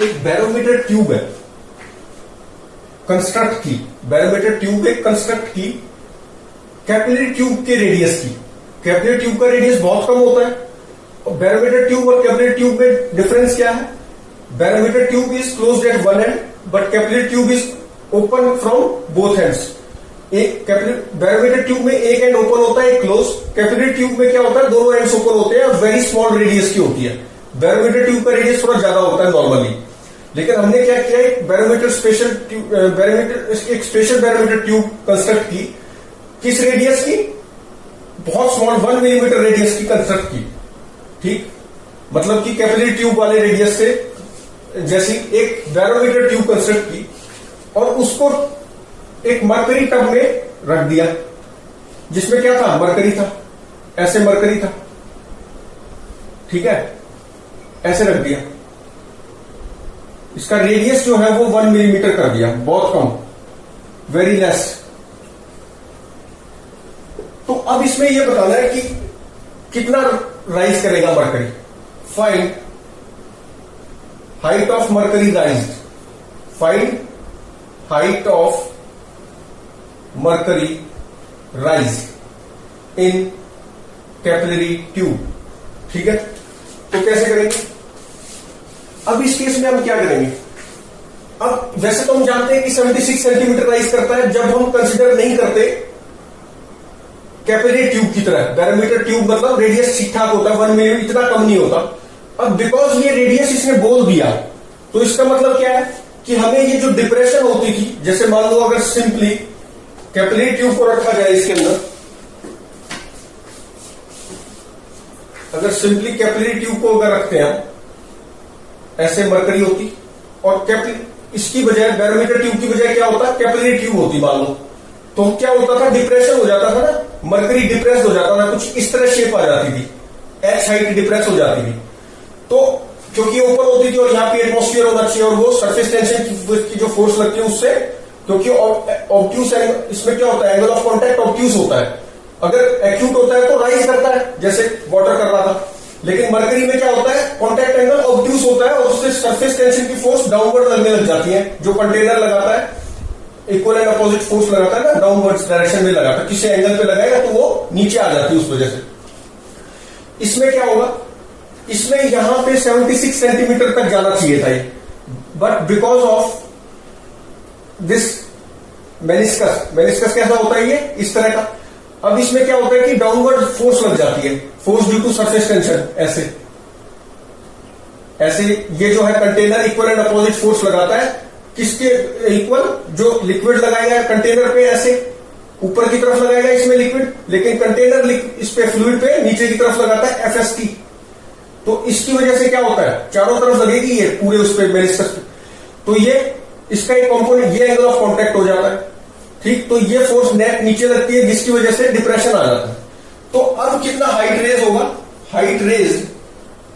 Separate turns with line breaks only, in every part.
एक barometer tube है construct की, बैरोमीटर ट्यूब एक कंस्ट्रक्ट की कैपिलरी ट्यूब के रेडियस की। कैपिलरी ट्यूब का रेडियस बहुत कम होता है और बैरोमीटर ट्यूब और कैपिलरी ट्यूब में डिफरेंस क्या है? Barometer tube is closed eight one and but capillary tube is open from both ends. एक बैरोमीटर ट्यूब में एक एंड ओपन होता है, एक क्लोज। कैपिलरी ट्यूब में क्या होता है, दोनों एंड्स ओपन होते हैं और वेरी स्मॉल रेडियस की होती है। बैरोमीटर ट्यूब का रेडियस थोड़ा ज्यादा होता है नॉर्मली, लेकिन हमने क्या किया, एक बैरोमीटर स्पेशल एक स्पेशल बैरोमीटर ट्यूब कंस्ट्रक्ट की। किस रेडियस की? बहुत स्मॉल 1 मिलीमीटर रेडियस की कंस्ट्रक्ट की। ठीक, मतलब कि कैपिलरी ट्यूब वाले रेडियस से जैसी एक बैरोमीटर ट्यूब कंस्ट्रक्ट की और उसको एक मरकरी टब में रख दिया, जिसमें क्या था, मरकरी था, ऐसे मरकरी था। ठीक है, ऐसे रख दिया। इसका रेडियस जो है वो 1 मिलीमीटर कर दिया, बहुत कम, वेरी लेस। तो अब इसमें यह बताना है कि कितना राइज करेगा mercury. Find height of mercury राइज्ड, find height of mercury rise in capillary tube. ठीक है, तो कैसे करेंगे? अब इस केस में हम क्या करेंगे? अब वैसे तो हम जानते हैं कि 76 सेंटीमीटर राइज करता है, जब हम कंसीडर नहीं करते कैपिलरी ट्यूब की तरह। बैरोमीटर ट्यूब मतलब रेडियस ठीक ठाक होता है, 1 मिलीमीटर, इतना कम नहीं होता। अब बिकॉज ये रेडियस इसने बोल दिया, तो इसका मतलब क्या है कि हमें ये जो डिप्रेशन होती थी, जैसे मान लो अगर सिंपली कैपिलरी ट्यूब को रखा जाए इसके अंदर, अगर सिंपली कैपिलरी ट्यूब को अगर रखते हैं, ऐसे मरकरी होती और इसकी बजाय बैरोमीटर ट्यूब की बजाय क्या होता, कैपिलरी ट्यूब होती मान लो, तो क्या होता था, डिप्रेशन हो जाता था ना, मरकरी डिप्रेस हो जाता था, कुछ इस तरह शेप आ जाती थी, एच हाइट डिप्रेस हो जाती थी। तो क्योंकि ऊपर होती थी और यहां पे एटमॉस्फेयर होना चाहिए और वो सरफेस टेंशन की जो फोर्स लगती है उससे, क्योंकि ऑब्ट्यूस इसमें क्या होता है, एंगल ऑफ कॉन्टैक्ट ऑब्ट्यूस होता है। अगर एक्यूट होता है तो राइज करता है, जैसे वाटर कर रहा था, लेकिन मरकरी में क्या होता है, कॉन्टैक्ट एंगल ऑब्ट्यूस होता है और उससे सरफेस टेंशन की फोर्स डाउनवर्ड लगने लग जाती है। जो कंटेनर लगाता है इक्वल एंड अपोजिट फोर्स लगाता है ना, डाउनवर्ड डायरेक्शन में लगाता है, किसी एंगल पे लगाएगा तो वो नीचे आ जाती है उस वजह से। इसमें क्या होगा, इसमें यहां पे 76 सेंटीमीटर तक जाना चाहिए था ये, but because of this meniscus कैसा होता है ये, इस तरह का। अब इसमें क्या होता है कि डाउनवर्ड फोर्स लग जाती है, force due to surface tension, ऐसे ऐसे ये जो है container equal and opposite force लगाता है, किसके इक्वल, जो लिक्विड लगाएगा कंटेनर पे, ऐसे ऊपर की तरफ लगाएगा इसमें लिक्विड, लेकिन कंटेनर इस पे फ्लूइड पे नीचे की तरफ लगाता है एफएसटी। तो इसकी वजह से क्या होता है, चारों तरफ लगेगी ये पूरे उस पे मेनिस्कस पे, तो ये इसका एक कंपोनेंट, ये एंगल ऑफ कांटेक्ट हो जाता है। ठीक, तो ये फोर्स नेट नीचे लगती है, जिसकी वजह से डिप्रेशन आ जाता है। तो अब कितना हाइट रेज होगा, हाइट रेज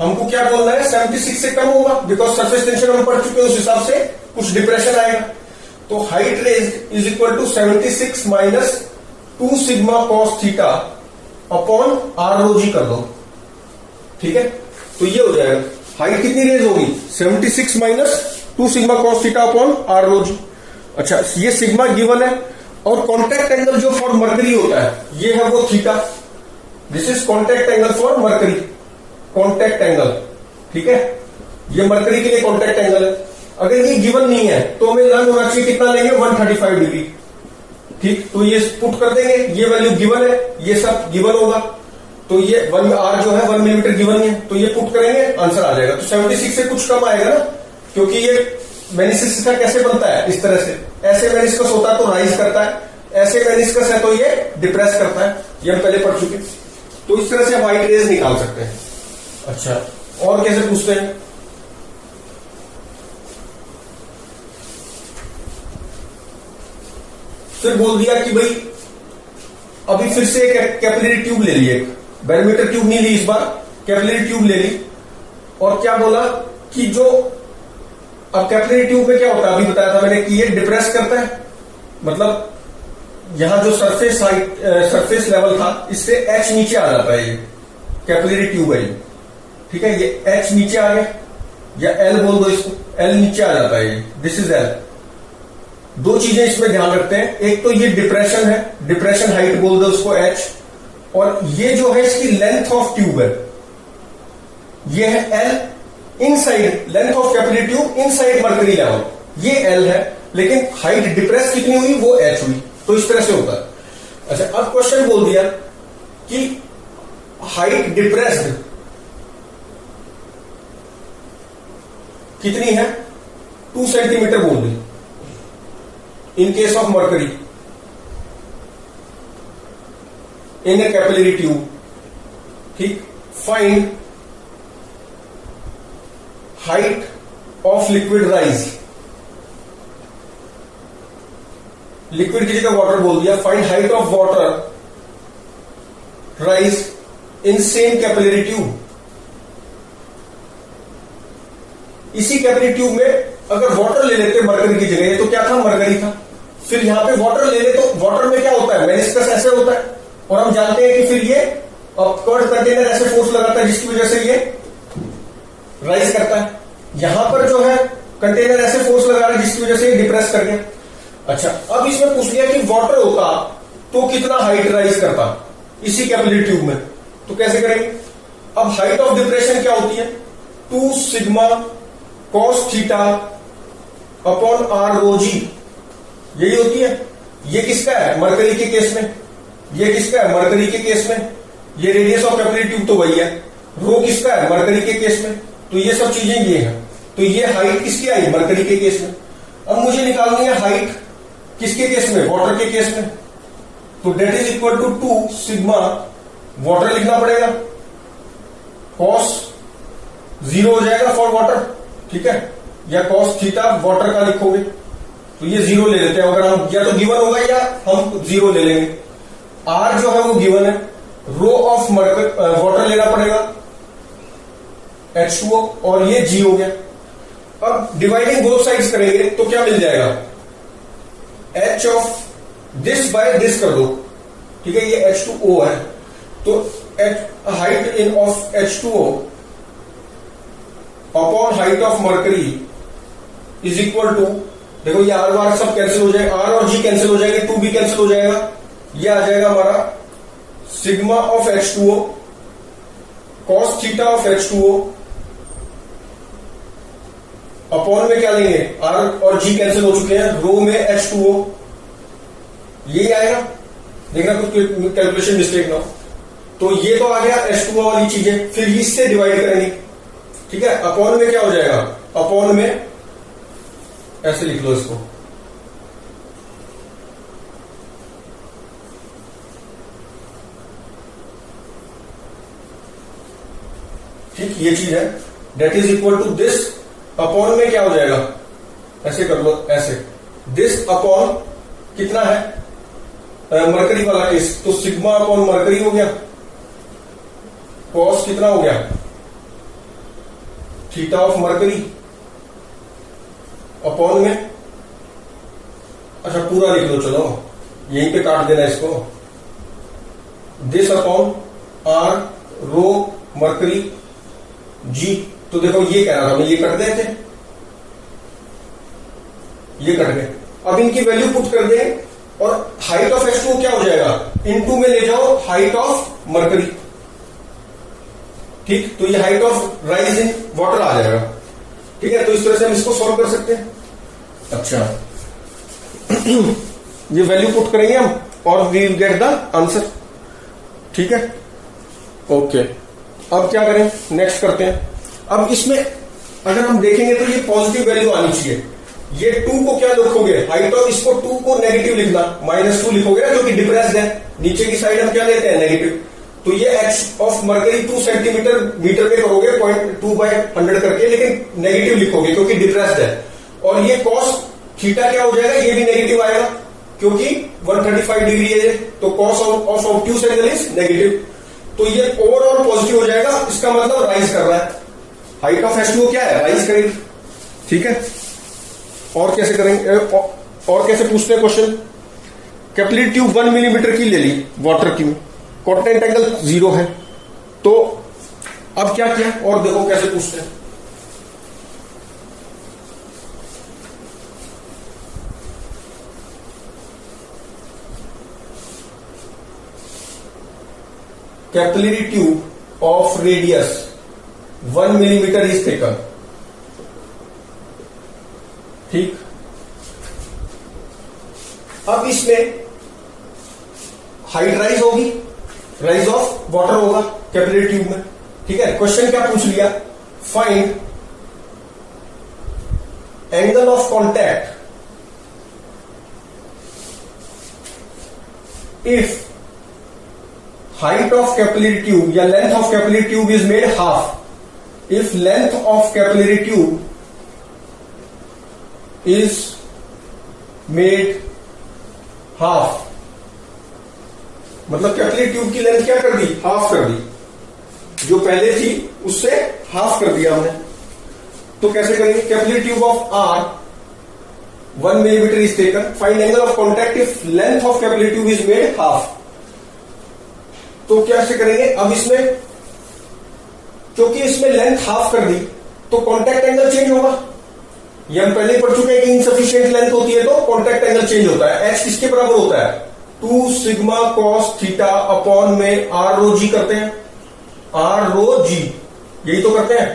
हमको क्या बोलना है, 76 से कम होगा, बिकॉज सरफेस टेंशन हम पढ़ चुके हैं, उस हिसाब से कुछ डिप्रेशन आएगा। तो height rise is equal to 76 minus 2 sigma cos theta upon r rho g कर दो। ठीक है, तो ये हो जाएगा, हाइट कितनी रेज होगी, 76 minus 2 sigma cos theta upon r rho g. अच्छा, ये सिग्मा गिवन है और कॉन्टैक्ट एंगल जो फॉर मरकरी होता है ये है वो theta. This is contact angle for mercury, contact angle. ठीक है, ये मरकरी के लिए कॉन्टैक्ट एंगल है। अगर ये गिवन नहीं है तो हमें लर्न होना चाहिए, कितना लेंगे, 135 डिग्री। ठीक, तो ये पुट कर देंगे, ये वैल्यू गिवन है, ये सब गिवन होगा, तो ये 1 आर जो है 1 मिलीमीटर गिवन है, तो ये पुट करेंगे, आंसर आ जाएगा। तो 76 से कुछ कम आएगा ना, क्योंकि ये मेनिस्कस का कैसे बनता है, इस तरह से, ऐसे मेनिस्कस होता है तो राइज करता है, ऐसे मेनिस्कस है तो ये डिप्रेस करता है, ये हम पहले पढ़ चुके। तो इस तरह से हम हाइट रेज निकाल सकते हैं। अच्छा, और कैसे पूछते हैं, फिर बोल दिया कि भाई अभी फिर से कैपिलरी ट्यूब ले ली, एक बैरोमीटर ट्यूब नहीं ली इस बार, कैपिलरी ट्यूब ले ली, और क्या बोला कि जो अब कैपिलरी ट्यूब में क्या होता है, अभी बताया था मैंने कि ये डिप्रेस करता है, मतलब यहां जो सरफेस लेवल था इससे एच नीचे आ जाता है, ये कैपिलरी ट्यूब है ये। ठीक है, ये एच नीचे आ गया, या एल बोल दो इसको, एल नीचे आ जाता है ये, दिस इज एल। दो चीजें इसमें ध्यान रखते हैं, एक तो ये डिप्रेशन है, डिप्रेशन हाइट बोल दो उसको एच, और ये जो है इसकी लेंथ ऑफ ट्यूब है, ये है L inside, length of capillary tube inside mercury level, ये एल है, लेकिन हाइट डिप्रेस कितनी हुई वो एच हुई। तो इस तरह से होता है। अच्छा, अब क्वेश्चन बोल दिया कि हाइट डिप्रेस्ड कितनी है, 2 सेंटीमीटर बोल दी in case of mercury in a capillary tube. ठीक, find height of liquid rise, liquid की जगह वाटर बोल दिया, find height of water rise in same capillary tube. इसी कैपिलरी ट्यूब में अगर वाटर ले लेते मरकरी की जगह, तो क्या था, मरकरी था, फिर यहां पे वाटर ले ले तो वाटर में क्या होता है, मेनिस्कस ऐसे होता है, और हम जानते हैं कि फिर ये कर्ड कंटेनर ऐसे फोर्स लगाता है जिसकी वजह से ये राइज करता है। यहां पर जो है कंटेनर ऐसे फोर्स लगा रहा है जिसकी वजह से ये डिप्रेस कर गया। अच्छा, अब इसमें पूछ लिया कि वाटर होता तो कितना हाइट राइज करता इसी कैपिलरी ट्यूब में, तो कैसे करेंगे। अब हाइट ऑफ डिप्रेशन क्या होती है, 2 sigma cos theta upon r rho g, यही होती है। ये किसका है, मरकरी के केस में, ये किसका है, मरकरी के केस में, ये रेडियस ऑफ कैपिलरी ट्यूब तो वही है, रो किसका है, मरकरी के केस में, तो ये सब चीजें ये हैं। तो ये हाइट किसकी आई, मरकरी के केस में। अब मुझे निकालनी है हाइट किसके केस में, वाटर के केस में, तो that is equal to 2 sigma, water लिखना पड़ेगा, कॉस 0 हो जाएगा फॉर वाटर, ठीक है, या कॉस थीटा वाटर का लिखोगे तो ये 0 ले लेते हैं, अगर हम या तो गिवन होगा या हम 0 ले लेंगे। आर जो है वो गिवन है, रो ऑफ वाटर लेना पड़ेगा H2O, और ये G हो गया। अब डिवाइडिंग बोथ साइड्स करेंगे तो क्या मिल जाएगा, H of this by this कर दो, ठीक है, ये H2O है, तो height in of H2O upon height of mercury is equal to, देखो ये आर बार सब कैंसिल हो जाएगा, आर और जी कैंसिल हो जाएंगे, 2 भी कैंसिल हो जाएगा, ये आ जाएगा हमारा sigma of H2O cos theta of H2O upon में क्या लेंगे, आर और जी कैंसिल हो चुके हैं, रो में H2O, यही आएगा, देखना कुछ कैलकुलेशन मिस्टेक ना हो। तो ये तो आ गया H2O वाली चीजें, फिर इससे डिवाइड करेंगे, ठीक है, अपॉन में क्या हो जाएगा, अपॉन में ऐसे लिख लो इसको, ठीक, ये चीज है, that is equal to this, upon में क्या हो जाएगा, ऐसे कर लो, ऐसे, दिस अपॉन कितना है, मरकरी वाला केस, तो सिग्मा अपॉन मरकरी हो गया, कॉस कितना हो गया, थीटा ऑफ मरकरी अपॉन में, अच्छा पूरा लिख लो, चलो यहीं पे काट देना इसको, this upon r rho mercury g. तो देखो ये कह रहा था मैं, ये कट गए थे, ये कट गए, अब इनकी वैल्यू पुट कर दें, और हाइट ऑफ H2O क्या हो जाएगा, इनटू में ले जाओ हाइट ऑफ मरकरी, ठीक, तो ये height of rise in water आ जाएगा, ठीक है। तो इस तरह से हम इसको सॉल्व कर सकते हैं। अच्छा ये वैल्यू पुट करेंगे हम और we will get the answer, ठीक है, ओके। अब क्या करें, नेक्स्ट करते हैं। अब इसमें अगर हम देखेंगे तो ये पॉजिटिव वैल्यू आनी चाहिए, ये 2 को क्या लिखोगे, हाइट ऑफ, इसको 2 को नेगेटिव लिखना, -2 लिखोगे ना, क्योंकि डिप्रेस्ड है, नीचे की साइड हम क्या लेते हैं, नेगेटिव, तो ये H of mercury 2 centimetre metre में करोगे 0.2/100 करके, लेकिन नेगेटिव लिखोगे क्योंकि डिप्रेस्ड है, और ये कॉस थीटा क्या हो जाएगा, ये भी नेगेटिव आएगा क्योंकि 135 डिग्री है, तो cos of obtuse angle is negative, तो ये ओवरऑल पॉजिटिव हो जाएगा, इसका मतलब राइज कर रहा है, हाइट ऑफ H2O क्या है, राइज करेगी, ठीक है। और कैसे करेंगे, और कैसे पूछते हैं क्वेश्चन, कैपिलरी ट्यूब 1 मिलीमीटर की ले ली वाटर की, कॉन्टेंट एंगल 0 है, तो अब क्या किया, और देखो कैसे पूछते हैं। Capillary tube of radius 1 millimetre is taken. ठीक, अब इसमें हाइट राइज होगी, राइज ऑफ वाटर होगा कैपिलरी ट्यूब में। ठीक है, क्वेश्चन क्या पूछ लिया, find angle of contact if height of capillary tube या length of capillary tube is made half. If length of capillary tube is made half, मतलब कैपिलरी ट्यूब की लेंथ क्या कर दी, हाफ कर दी, जो पहले थी उससे हाफ कर दिया हमने। तो कैसे करेंगे, capillary tube of R 1 millimetre is taken, find angle of contact if length of capillary tube is made half. तो कैसे करेंगे, अब इसमें क्योंकि इसमें लेंथ हाफ कर दी तो कांटेक्ट एंगल चेंज होगा। ये हम पहले पढ़ चुके हैं कि इनसफिशिएंट लेंथ होती है तो कांटेक्ट एंगल चेंज होता है। एच किसके बराबर होता है, 2 सिग्मा कॉस थीटा अपॉन में आर रो जी करते हैं, आर रो जी, यही तो करते हैं।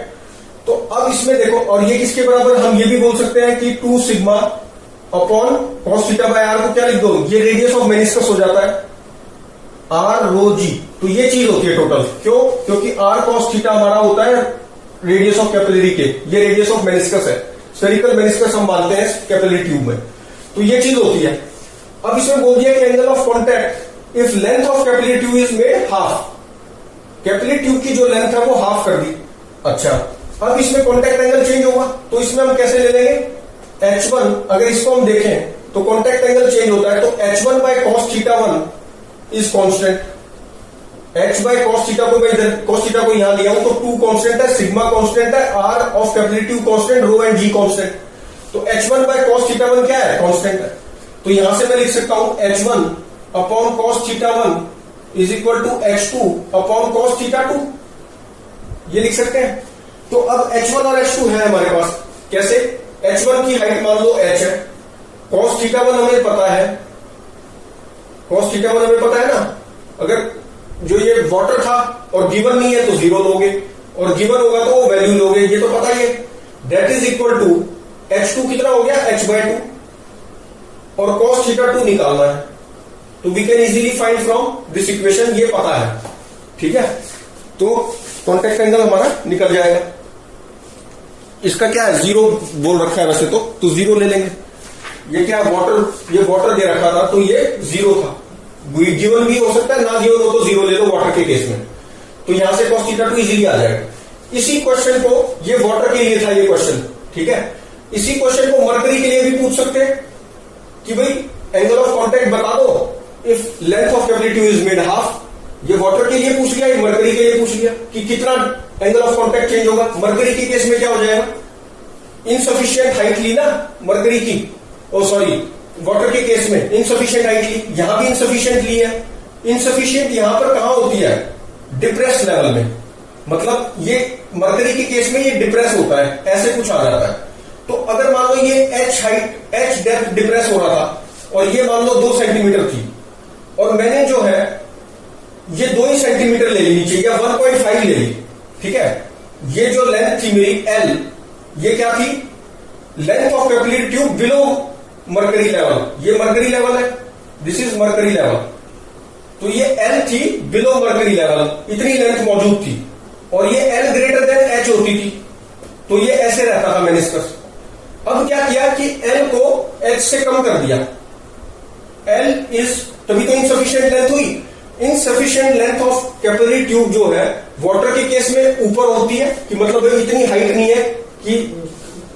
तो अब इसमें देखो, और ये किसके बराबर, हम ये भी बोल सकते हैं कि 2 sigma upon cos theta by R को क्या लिख दो, ये रेडियस ऑफ मेनिस्कस हो जाता है, आर रो जी। तो ये चीज होती है टोटल, क्यों, क्योंकि आर कॉस थीटा हमारा होता है रेडियस ऑफ कैपिलरी के, ये रेडियस ऑफ मेनिस्कस है, स्फेरिकल मेनिस्कस हम मानते हैं कैपिलरी ट्यूब में, तो ये चीज होती है। अब इसमें बोल दिया कि angle of contact if length of capillary tube is made half, capillary tube की जो लेंथ है वो हाफ कर दी। अच्छा, अब इसमें कॉन्टैक्ट एंगल चेंज होगा, तो इसमें हम कैसे ले लेंगे, H1, अगर इसको हम देखें तो कॉन्टैक्ट एंगल चेंज होता है, तो H1 by cos theta 1 is constant, H bye cos theta को मैं इधर कॉस थीटा को यहां लिया हूं, तो 2 कांस्टेंट है, सिग्मा कांस्टेंट है, R of capillary tube constant, rho and g constant. तो H1 बाय कॉस थीटा 1 क्या है, कांस्टेंट है। तो यहां से मैं लिख सकता हूं H1 upon cos theta 1 is equal to H2 upon cos theta 2, ये लिख सकते हैं। तो अब H1 और H2 है हमारे पास, कैसे, H1 की हाइट मान लो h है, कॉस थीटा 1 हमें पता है, कॉस थीटा 1 हमें पता है ना, अगर जो ये वाटर था और गिवन नहीं है तो 0 लोगे, और गिवन होगा तो वो वैल्यू लोगे, ये तो पता ही है। That is equal to H2 कितना हो गया, h बाय 2, और cos थीटा 2 निकालना है, तो we can easily find from this equation, ये पता है। ठीक है, तो कॉन्टैक्ट एंगल हमारा निकल जाएगा। इसका क्या है, 0 बोल रखा है वैसे तो 0 ले लेंगे। ये क्या वाटर, ये वाटर दे रखा था तो ये 0 था, गिवन भी हो सकता है, ना गिवन हो तो 0 ले लो वाटर के केस में, तो यहां से cos थीटा 2 इजीली आ जाएगा। इसी क्वेश्चन को, ये वाटर के लिए था ये क्वेश्चन, ठीक है, इसी क्वेश्चन को मरकरी के लिए भी पूछ सकते हैं कि भाई एंगल ऑफ कॉन्टैक्ट बता दो if length of capillary tube is made half. ये वाटर के लिए पूछ लिया, ये मरकरी के लिए पूछ लिया कि कितना एंगल ऑफ कॉन्टैक्ट चेंज होगा। मरकरी के केस में क्या हो जाएगा, इनसफिशिएंट हाइट ली ना मरकरी की, ओ सॉरी वाटर के केस में इनसफिशिएंट हाइट ली, यहां भी इनसफिशिएंट ली है। इनसफिशिएंट यहां पर कहां होती है, डिप्रेस लेवल में, मतलब ये मरकरी के केस में ये डिप्रेस होता है, ऐसे कुछ आ जाता है। तो अगर मान लो ये H height, H depth depress हो रहा था और ये मान लो 2 सेंटीमीटर थी, और मैंने जो है ये 2 ही सेंटीमीटर ले ली नीचे, या 1.5 ले ली, ठीक है। ये जो लेंथ थी मेरी L, ये क्या थी, length of capillary tube below mercury level, ये मरकरी लेवल है, दिस इज मरकरी लेवल, तो ये L थी बिलो मरकरी लेवल, इतनी लेंथ मौजूद थी, और ये L ग्रेटर देन H होती थी, तो ये ऐसे रहता था मेनिस्कस। अब क्या किया कि L को H से कम कर दिया, L इज, तभी तो इनसफिशिएंट लेंथ हुई। Insufficient length of capillary tube जो है वाटर के केस में ऊपर होती है, कि मतलब इतनी हाइट नहीं है कि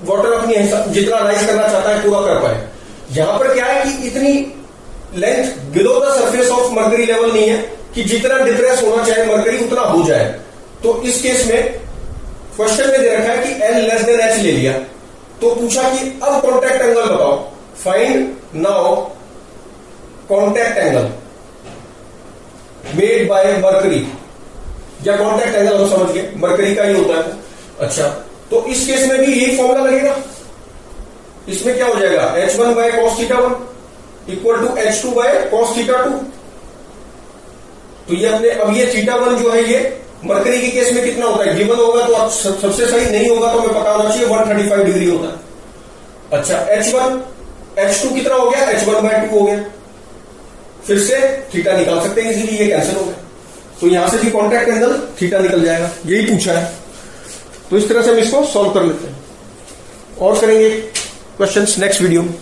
वाटर अपनी जितना राइज करना चाहता है पूरा कर पाए। यहां पर क्या है कि इतनी length below the surface of mercury level नहीं है कि जितना डिप्रेस होना चाहे मरकरी उतना हो जाए। तो इस केस में क्वेश्चन में दे रखा है कि L लेस देन H ले लिया, तो पूछा कि अब कॉन्टैक्ट एंगल बताओ, find now contact angle made by mercury, या कॉन्टैक्ट एंगल हम समझ गए मरकरी का ही होता है। अच्छा, तो इस केस में भी यही फॉर्मूला लगेगा, इसमें क्या हो जाएगा, H1 by cos theta 1 equal to H2 by cos theta 2, तो ये अपने अब ये θ1 जो है ये मरकरी के केस में कितना होता है, गिवन होगा तो आप सबसे सही, नहीं होगा तो हमें पता होना चाहिए 135 डिग्री होता है। अच्छा H1 H2 कितना हो गया, H1/2 हो गया। फिर से थीटा निकाल सकते हैं इजीली, ये कैंसिल हो गया, तो यहां से भी कॉन्टैक्ट एंगल थीटा निकल जाएगा, यही पूछा है। तो इस तरह से हम इसको सॉल्व कर लेते हैं और करेंगे क्वेश्चंस नेक्स्ट वीडियो में।